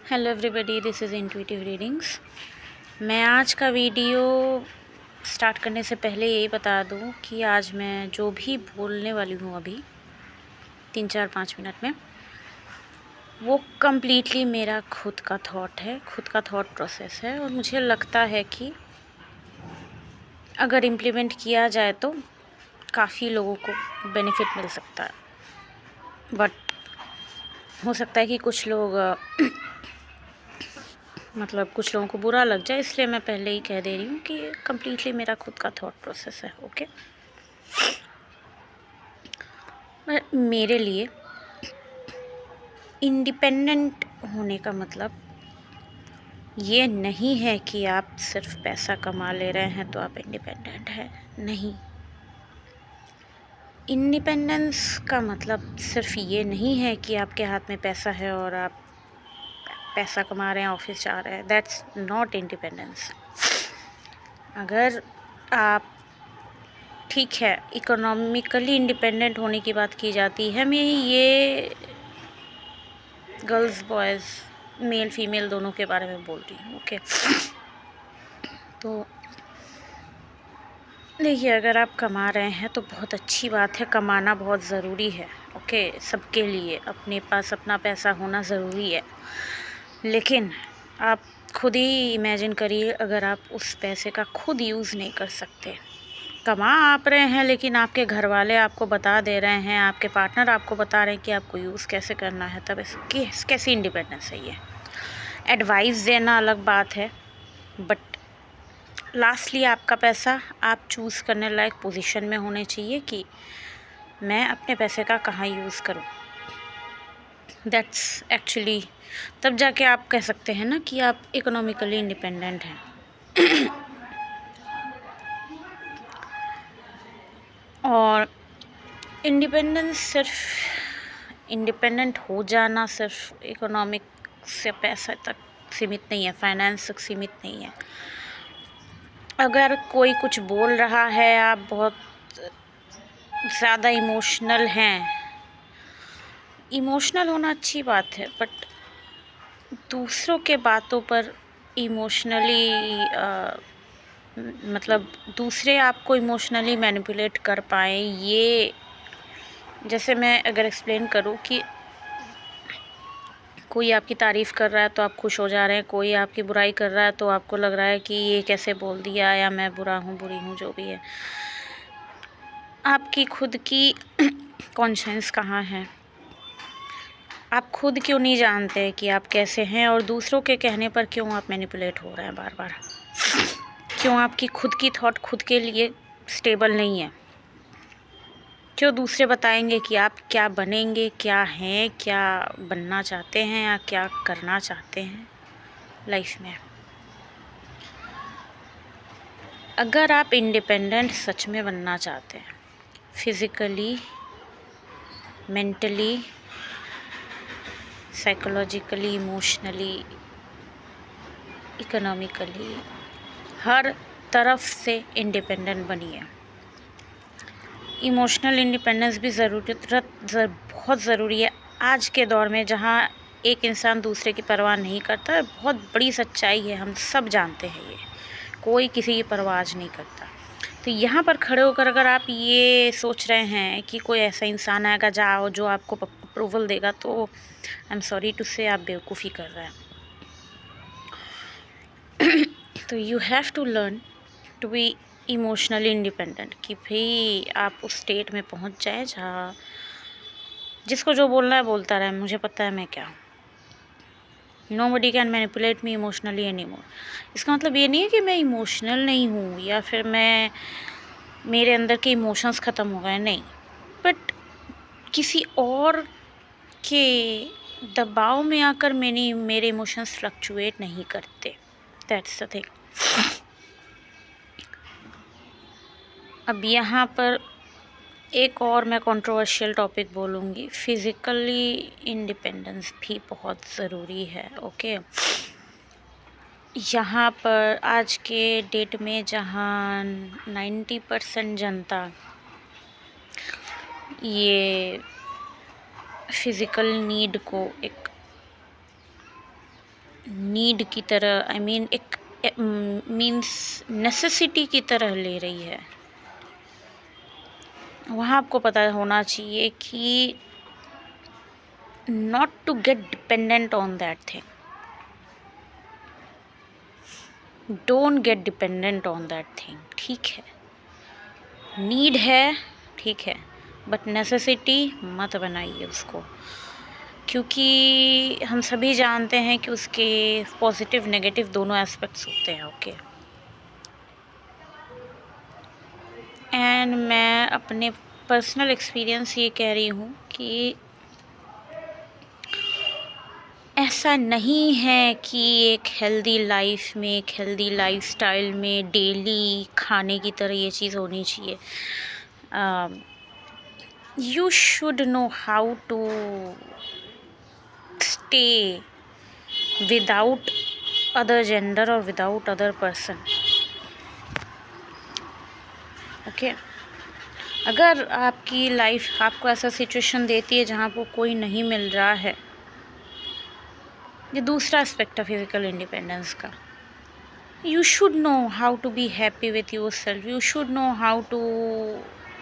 Hello everybody, this is intuitive readings. मैं आज का वीडियो स्टार्ट करने से पहले यही बता दूं कि आज मैं जो भी बोलने वाली हूं अभी 3-4-5 मिनट में, वो कम्प्लीटली मेरा खुद का थॉट है, खुद का थॉट प्रोसेस है। और मुझे लगता है कि अगर इम्प्लीमेंट किया जाए तो काफ़ी लोगों को बेनिफिट मिल सकता है। बट हो सकता है कि कुछ लोग कुछ लोगों को बुरा लग जाए, इसलिए मैं पहले ही कह दे रही हूँ कि कम्प्लीटली मेरा खुद का थॉट प्रोसेस है। ओके, मेरे लिए इंडिपेंडेंट होने का मतलब ये नहीं है कि आप सिर्फ पैसा कमा ले रहे हैं तो आप इंडिपेंडेंट हैं। नहीं, इंडिपेंडेंस का मतलब सिर्फ ये नहीं है कि आपके हाथ में पैसा है और आप पैसा कमा रहे हैं, ऑफिस जा रहे हैं। That's not independence. अगर आप, ठीक है, इकोनॉमिकली इंडिपेंडेंट होने की बात की जाती है, मैं ये गर्ल्स बॉयज़, मेल फीमेल दोनों के बारे में बोल रही हूँ। ओके, तो देखिए, अगर आप कमा रहे हैं तो बहुत अच्छी बात है, कमाना बहुत ज़रूरी है। ओके, सबके लिए अपने पास अपना पैसा होना ज़रूरी है। लेकिन आप खुद ही इमेजिन करिए, अगर आप उस पैसे का खुद यूज़ नहीं कर सकते, कमा आप रहे हैं लेकिन आपके घर वाले आपको बता दे रहे हैं, आपके पार्टनर आपको बता रहे हैं कि आपको यूज़ कैसे करना है, तब इसकी कैसी इंडिपेंडेंस है ये? एडवाइस देना अलग बात है, बट लास्टली आपका पैसा आप चूज़ करने लायक पोजीशन में होने चाहिए कि मैं अपने पैसे का कहाँ यूज़ करूँ। दैट्स एक्चुअली, तब जाके आप कह सकते हैं ना कि आप इकोनॉमिकली इंडिपेंडेंट हैं। और इंडिपेंडेंट हो जाना सिर्फ इकोनॉमिक से पैसा तक सीमित नहीं है, फाइनेंस तक सीमित नहीं है। अगर कोई कुछ बोल रहा है, आप बहुत ज़्यादा इमोशनल हैं, इमोशनल होना अच्छी बात है, बट दूसरों के बातों पर इमोशनली दूसरे आपको इमोशनली मैनिपुलेट कर पाएँ, ये, जैसे मैं अगर एक्सप्लेन करूँ कि कोई आपकी तारीफ़ कर रहा है तो आप खुश हो जा रहे हैं, कोई आपकी बुराई कर रहा है तो आपको लग रहा है कि ये कैसे बोल दिया, या मैं बुरा हूँ, बुरी हूँ, जो भी है। आपकी खुद की कॉन्शियस कहाँ है? आप खुद क्यों नहीं जानते कि आप कैसे हैं, और दूसरों के कहने पर क्यों आप मैनिपुलेट हो रहे हैं बार बार? क्यों आपकी खुद की थॉट खुद के लिए स्टेबल नहीं है? क्यों दूसरे बताएंगे कि आप क्या बनेंगे, क्या हैं, क्या बनना चाहते हैं, या क्या करना चाहते हैं लाइफ में? अगर आप इंडिपेंडेंट सच में बनना चाहते हैं, physically, mentally, psychologically, emotionally, economically, हर तरफ से इंडिपेंडेंट बनिए। इमोशनल इंडिपेंडेंस भी बहुत ज़रूरी है आज के दौर में, जहाँ एक इंसान दूसरे की परवाह नहीं करता। बहुत बड़ी सच्चाई है, हम सब जानते हैं ये, कोई किसी की परवाह आज नहीं करता। तो यहाँ पर खड़े होकर अगर आप ये सोच रहे हैं कि कोई ऐसा इंसान आएगा जाओ जो आपको अप्रूवल देगा, तो आई एम सॉरी टू से आप बेवकूफ़ी कर रहे हैं। तो you have to learn to be emotionally independent, कि भाई आप उस स्टेट में पहुंच जाए जहाँ जिसको जो बोलना है बोलता रहे, मुझे पता है मैं क्या हूँ। Nobody can manipulate me emotionally any more. इसका मतलब ये नहीं है कि मैं इमोशनल नहीं हूँ या फिर मेरे अंदर के इमोशंस ख़त्म हो गए, नहीं, बट किसी और के दबाव में आकर मेरे इमोशंस फ्लक्चुएट नहीं करते। That's the thing. अब यहाँ पर एक और मैं कंट्रोवर्शियल टॉपिक बोलूँगी, फिज़िकली इंडिपेंडेंस भी बहुत ज़रूरी है। ओके, यहाँ पर आज के डेट में जहाँ 90% जनता ये फिज़िकल नीड को एक नीड की तरह, आई मीन एक मीन्स नेसेसिटी की तरह ले रही है, वहाँ आपको पता होना चाहिए कि not to get dependent on that thing, don't get dependent on that thing. ठीक है, नीड है, ठीक है, बट नेसेसिटी मत बनाइए उसको, क्योंकि हम सभी जानते हैं कि उसके पॉजिटिव नेगेटिव दोनों एस्पेक्ट्स होते हैं। ओके, एंड मैं अपने पर्सनल एक्सपीरियंस ये कह रही हूँ कि ऐसा नहीं है कि एक हेल्दी लाइफ में, एक हेल्दी लाइफस्टाइल में डेली खाने की तरह ये चीज़ होनी चाहिए। You should know how to stay without other gender और विदाउट अदर पर्सन। ओके, अगर आपकी लाइफ आपको ऐसा सिचुएशन देती है जहाँ पर कोई नहीं मिल रहा है, ये दूसरा एस्पेक्ट है फिज़िकल इंडिपेंडेंस का। You should know how to be happy with yourself. You should know how to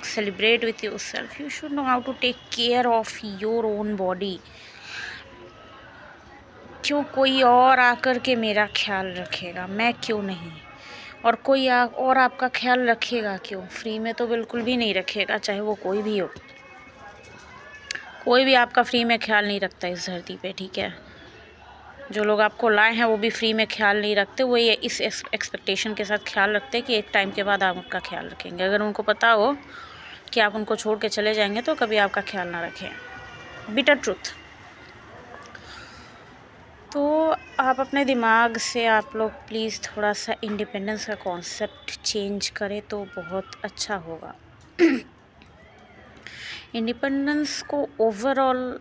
celebrate with yourself. You should know how to take care of your own body. क्यों कोई और आकर के मेरा ख्याल रखेगा, मैं क्यों नहीं? और कोई और आपका ख्याल रखेगा क्यों? फ्री में तो बिल्कुल भी नहीं रखेगा, चाहे वो कोई भी हो। कोई भी आपका फ्री में ख्याल नहीं रखता इस धरती पे, ठीक है? जो लोग आपको लाए हैं वो भी फ्री में ख्याल नहीं रखते, वो ये इस एक्सपेक्टेशन के साथ ख्याल रखते हैं कि एक टाइम के बाद आप उनका ख्याल रखेंगे। अगर उनको पता हो कि आप उनको छोड़ के चले जाएंगे तो कभी आपका ख्याल ना रखें। Bitter truth. तो आप अपने दिमाग से आप लोग प्लीज़ थोड़ा सा इंडिपेंडेंस का कॉन्सेप्ट चेंज करें तो बहुत अच्छा होगा। इंडिपेंडेंस को ओवरऑल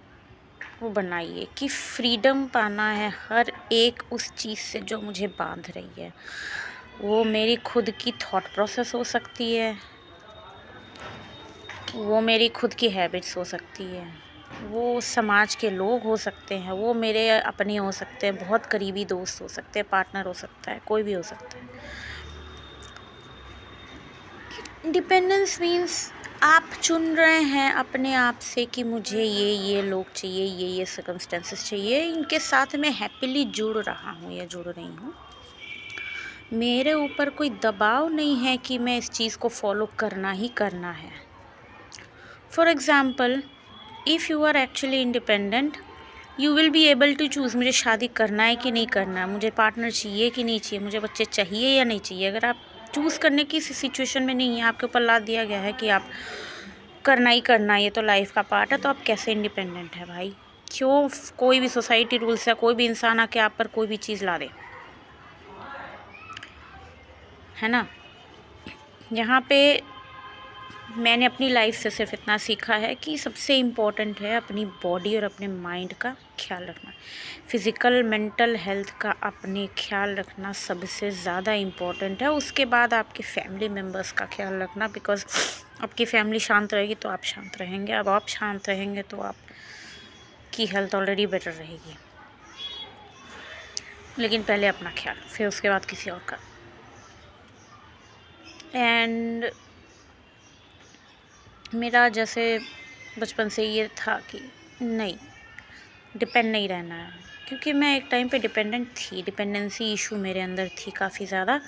वो बनाइए कि फ्रीडम पाना है हर एक उस चीज़ से जो मुझे बांध रही है। वो मेरी खुद की थॉट प्रोसेस हो सकती है, वो मेरी खुद की हैबिट्स हो सकती है, वो समाज के लोग हो सकते हैं, वो मेरे अपने हो सकते हैं, बहुत करीबी दोस्त हो सकते हैं, पार्टनर हो सकता है, कोई भी हो सकता है। इंडिपेंडेंस मीन्स आप चुन रहे हैं अपने आप से कि मुझे ये लोग चाहिए, ये सर्कमस्टेंसेस चाहिए, इनके साथ मैं हैप्पीली जुड़ रहा हूँ या जुड़ रही हूँ। मेरे ऊपर कोई दबाव नहीं है कि मैं इस चीज़ को फॉलो करना ही करना है। For example, if you are actually independent, you will be able to choose मुझे शादी करना है कि नहीं करना है, मुझे पार्टनर चाहिए कि नहीं चाहिए, मुझे बच्चे चाहिए या नहीं चाहिए। अगर आप चूज़ करने की सिचुएशन में नहीं है, आपके ऊपर लाद दिया गया है कि आप करना ही करना है, ये तो लाइफ का पार्ट है, तो आप कैसे इंडिपेंडेंट है भाई? क्यों कोई भी सोसाइटी रूल्स या कोई भी इंसान आके आप पर कोई भी चीज़ ला दे, है ना? यहाँ पे मैंने अपनी लाइफ से सिर्फ इतना सीखा है कि सबसे इम्पोर्टेंट है अपनी बॉडी और अपने माइंड का ख्याल रखना। फिज़िकल मेंटल हेल्थ का अपने ख्याल रखना सबसे ज़्यादा इम्पोर्टेंट है। उसके बाद आपके फैमिली मेम्बर्स का ख्याल रखना, बिकॉज़ आपकी फैमिली शांत रहेगी तो आप शांत रहेंगे। अब आप शांत रहेंगे तो आपकी हेल्थ ऑलरेडी बेटर रहेगी। लेकिन पहले अपना ख्याल, फिर उसके बाद किसी और का। एंड मेरा जैसे बचपन से ये था कि नहीं, डिपेंड नहीं रहना है, क्योंकि मैं एक टाइम पे डिपेंडेंट थी, डिपेंडेंसी इशू मेरे अंदर थी काफ़ी ज़्यादा।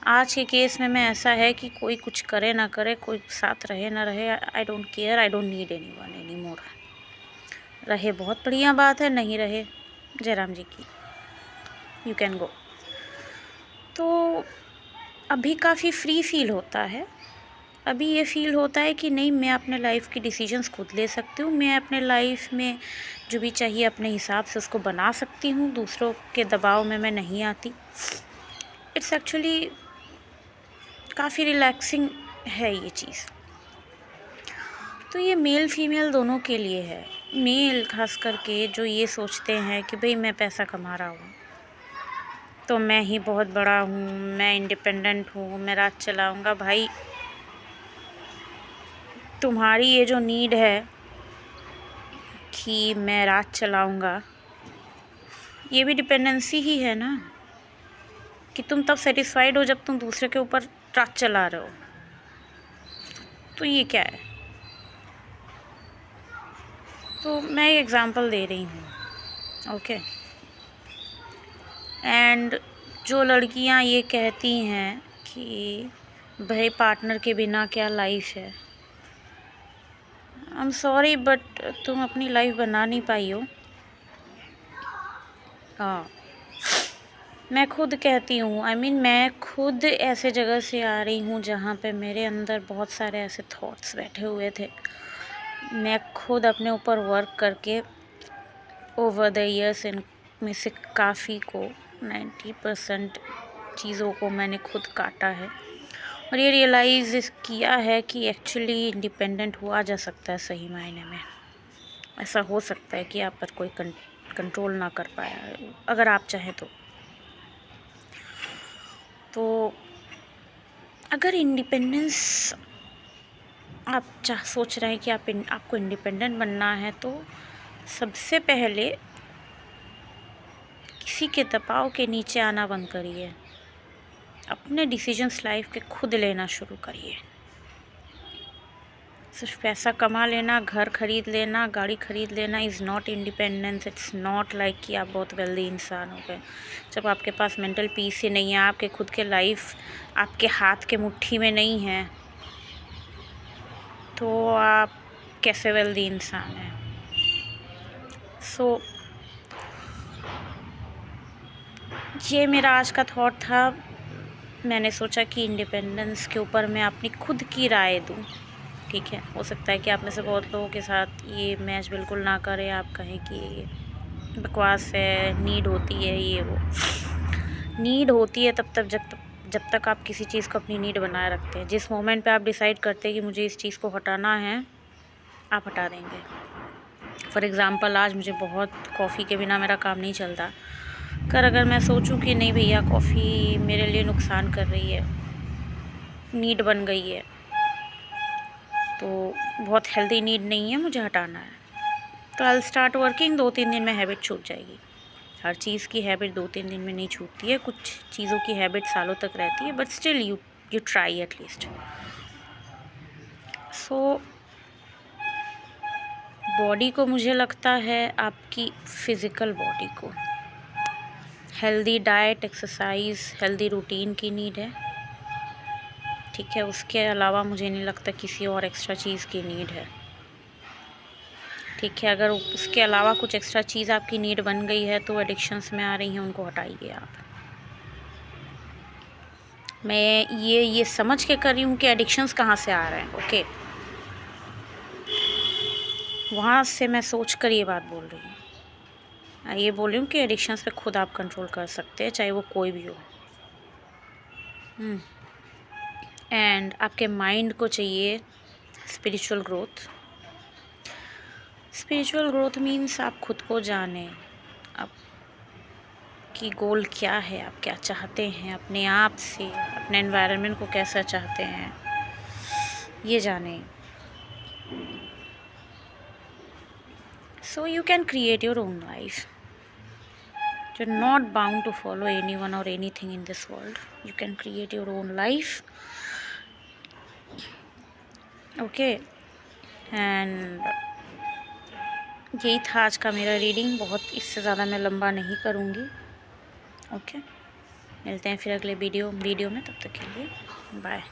आज के केस में मैं ऐसा है कि कोई कुछ करे ना करे, कोई साथ रहे ना रहे, I don't care, I don't need anyone anymore. रहे बहुत बढ़िया बात है, नहीं रहे जयराम जी की, यू कैन गो। तो अभी काफ़ी फ्री फील होता है। अभी ये फ़ील होता है कि नहीं, मैं अपने लाइफ की डिसीजंस खुद ले सकती हूँ, मैं अपने लाइफ में जो भी चाहिए अपने हिसाब से उसको बना सकती हूँ, दूसरों के दबाव में मैं नहीं आती। इट्स एक्चुअली काफ़ी रिलैक्सिंग है ये चीज़। तो ये मेल फीमेल दोनों के लिए है। मेल खास करके जो ये सोचते हैं कि भाई मैं पैसा कमा रहा हूँ तो मैं ही बहुत बड़ा हूँ, मैं इंडिपेंडेंट हूँ, मैं राज चलाऊँगा। भाई तुम्हारी ये जो नीड है कि मैं राज चलाऊँगा, ये भी डिपेंडेंसी ही है ना, कि तुम तब सेटिस्फाइड हो जब तुम दूसरे के ऊपर ट्रस्ट चला रहे हो। तो ये क्या है? तो मैं एक एग्ज़ाम्पल दे रही हूँ, ओके। एंड जो लड़कियाँ ये कहती हैं कि भाई पार्टनर के बिना क्या लाइफ है, आई एम सॉरी बट तुम अपनी लाइफ बना नहीं पाई हो। हाँ, मैं खुद कहती हूँ, मैं खुद ऐसे जगह से आ रही हूँ जहाँ पे मेरे अंदर बहुत सारे ऐसे थॉट्स बैठे हुए थे। मैं खुद अपने ऊपर वर्क करके ओवर द ईयर्स इनमें से काफ़ी को 90% चीज़ों को मैंने खुद काटा है और ये रियलाइज़ किया है कि एक्चुअली इंडिपेंडेंट हुआ जा सकता है। सही मायने में ऐसा हो सकता है कि आप पर कोई कंट्रोल ना कर पाया अगर आप चाहें तो अगर इंडिपेंडेंस आप सोच रहे हैं कि आपको इंडिपेंडेंट बनना है तो सबसे पहले किसी के दबाव के नीचे आना बंद करिए। अपने डिसीजंस लाइफ के खुद लेना शुरू करिए। सिर्फ पैसा कमा लेना, घर खरीद लेना, गाड़ी खरीद लेना is not independence. It's not like कि आप बहुत वेल्दी इंसान हो गए। जब आपके पास मेंटल पीस ही नहीं है, आपके खुद के लाइफ आपके हाथ के मुट्ठी में नहीं है, तो आप कैसे वेल्दी इंसान हैं? सो ये मेरा आज का थॉट था। मैंने सोचा कि इंडिपेंडेंस के ऊपर मैं अपनी खुद की राय दूँ। ठीक है, हो सकता है कि आप में से बहुत लोगों के साथ ये मैच बिल्कुल ना करे, आप कहें कि ये बकवास है, नीड होती है ये वो। नीड होती है तब तक जब तक आप किसी चीज़ को अपनी नीड बनाए रखते हैं। जिस मोमेंट पे आप डिसाइड करते हैं कि मुझे इस चीज़ को हटाना है, आप हटा देंगे। फॉर एग्ज़ाम्पल, आज मुझे बहुत कॉफ़ी के बिना मेरा काम नहीं चलता। अगर मैं सोचूं कि नहीं भैया कॉफ़ी मेरे लिए नुकसान कर रही है, नीड बन गई है, तो बहुत हेल्दी नीड नहीं है, मुझे हटाना है, तो आई विल स्टार्ट वर्किंग। 2-3 दिन में हैबिट छूट जाएगी। हर चीज़ की हैबिट 2-3 दिन में नहीं छूटती है, कुछ चीज़ों की हैबिट सालों तक रहती है, but still you try at least. So body को मुझे लगता है आपकी फ़िज़िकल बॉडी को healthy diet, exercise, healthy routine की नीड है। ठीक है, उसके अलावा मुझे नहीं लगता किसी और एक्स्ट्रा चीज़ की नीड है। ठीक है, अगर उसके अलावा कुछ एक्स्ट्रा चीज़ आपकी नीड बन गई है तो एडिक्शंस में आ रही हैं, उनको हटाइए आप। मैं ये समझ के कर रही हूँ कि एडिक्शंस कहाँ से आ रहे हैं, ओके। वहाँ से मैं सोच कर ये बात बोल रही हूँ। ये बोल रही हूँ कि एडिक्शंस पे खुद आप कंट्रोल कर सकते हैं, चाहे वो कोई भी हो। एंड आपके माइंड को चाहिए spiritual growth. Spiritual growth means आप खुद को जानें, आपकी गोल क्या है, आप क्या चाहते हैं अपने आप से, अपने एनवायरनमेंट को कैसा चाहते हैं, ये जानें। So you can create your own life. You're not bound to follow anyone or anything in this world. You can create your own life. Okay. And यही था आज का मेरा रीडिंग। बहुत इससे ज़्यादा मैं लंबा नहीं करूँगी। ओके, मिलते हैं फिर अगले वीडियो में। तब तक के लिए बाय।